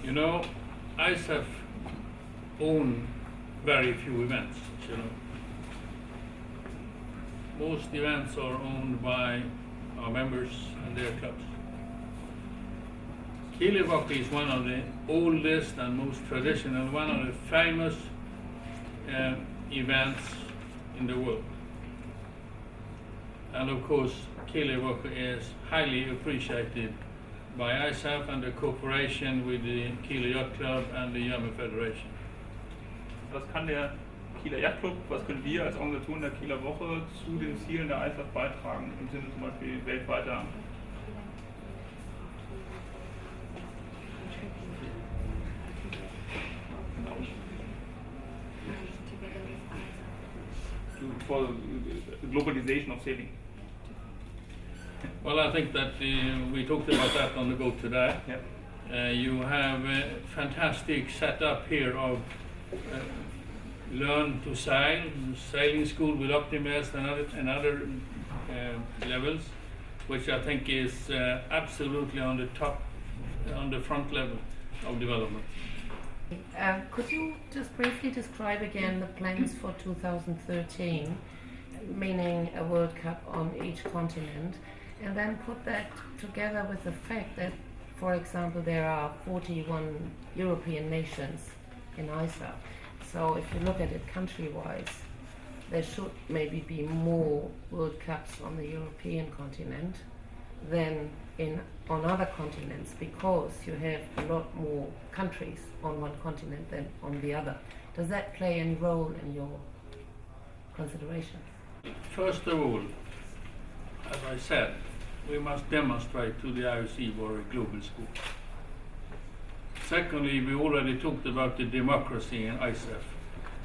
You know, ISAF own very few events, you know. Most events are owned by our members and their clubs. Kieler Woche is one of the oldest and most traditional, one of the famous events in the world. And of course, Kieler Woche is highly appreciated by ISAF and the cooperation with the Kieler Yacht Club and the German Federation. Was kann der Kieler Yacht Club, was können wir als Organisation der Kieler Woche zu den Zielen der ISAF beitragen, im Sinne zum Beispiel weltweiter for the globalization of sailing? Well, I think that we talked about that on the boat today. Yeah. You have a fantastic setup here of learn to sail, sailing school with optimists and other levels, which I think is absolutely on the top, on the front level of development. Could you just briefly describe again the plans for 2013, meaning a World Cup on each continent, and then put that together with the fact that, for example, there are 41 European nations in ISAF. So if you look at it country-wise, there should maybe be more World Cups on the European continent than on other continents, because you have a lot more countries on one continent than on the other. Does that play any role in your consideration? First of all, as I said, we must demonstrate to the IOC we're a global school. Secondly, we already talked about the democracy in ISAF,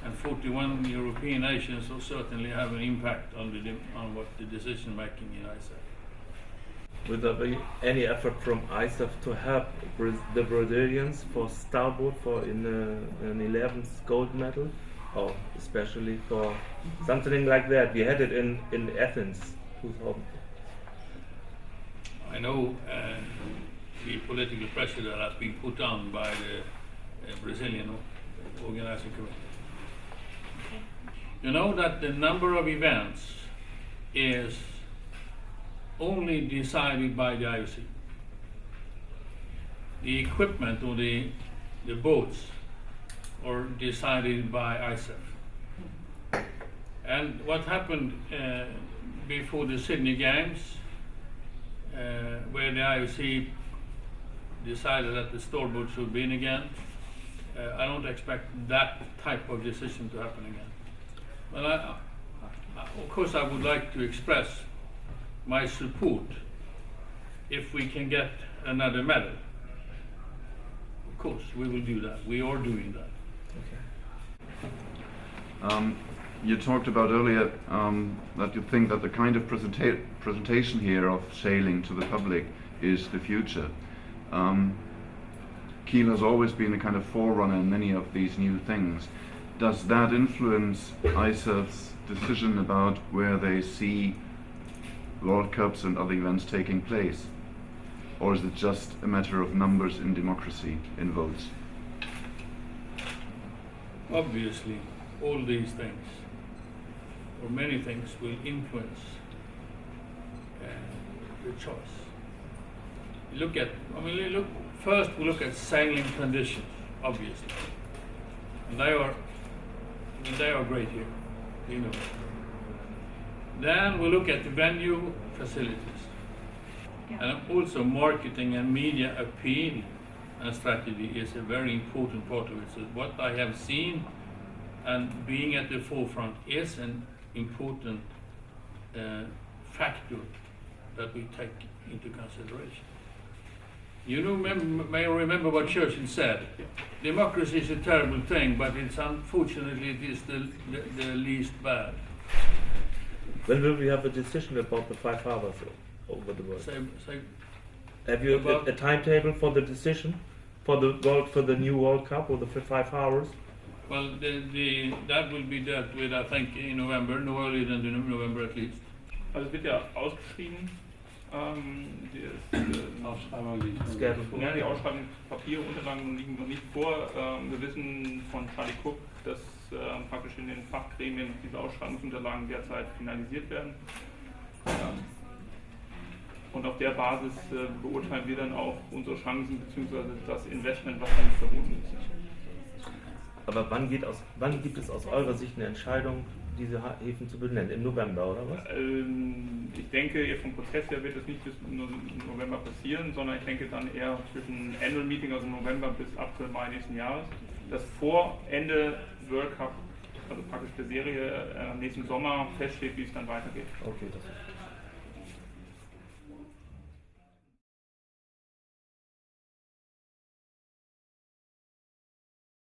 and 41 European nations will certainly have an impact on what the decision making in ISAF. Will there be any effort from ISAF to help the Brazilians for starboard for in an 11th gold medal, or especially for something like that? We had it in Athens 2000. I know the political pressure that has been put on by the Brazilian organizing committee. You know that the number of events is only decided by the IOC. The equipment or the boats are decided by ISAF. And what happened before the Sydney Games, where the IOC decided that the starboard should be in again, I don't expect that type of decision to happen again. But of course I would like to express my support if we can get another medal. Of course, we will do that. We are doing that. Okay. You talked about earlier that you think that the kind of presentation here of sailing to the public is the future. Kiel has always been a kind of forerunner in many of these new things. Does that influence ISAF's decision about where they see World Cups and other events taking place? Or is it just a matter of numbers in democracy, in votes? Obviously, all these things, or many things, will influence the choice. First we look at sailing conditions, obviously. And they are great here, you know. Then we look at the venue facilities. Yeah. And also marketing and media appeal and strategy is a very important part of it. So what I have seen and being at the forefront is an important factor that we take into consideration. You know, may remember what Churchill said. Democracy is a terrible thing, but it's unfortunately it is the least bad. When will we have a decision about the 5 harbors over the world? Have you a timetable for the decision for the new World Cup or the 5 hours? Well, that will be dealt with, I think, in November, no earlier than November at least. Also es wird ja ausgeschrieben Ausschreibung liegt. Ja, die Ausschreibungspapiere, Unterlagen liegen noch nicht vor. Wir wissen von Charlie Cook, dass praktisch in den Fachgremien diese Ausschreibungsunterlagen derzeit finalisiert werden. Und auf der Basis beurteilen wir dann auch unsere Chancen bzw. das Investment, was damit verbunden ist. Aber wann gibt es aus eurer Sicht eine Entscheidung, diese Häfen zu benennen? Im November oder was? Ich denke, vom Prozess her wird das nicht bis November passieren, sondern ich denke dann eher zwischen Annual Meeting, also November bis April, Mai nächsten Jahres, dass vor Ende World Cup, also praktisch der Serie nächsten Sommer, feststeht, wie es dann weitergeht. Okay, das ist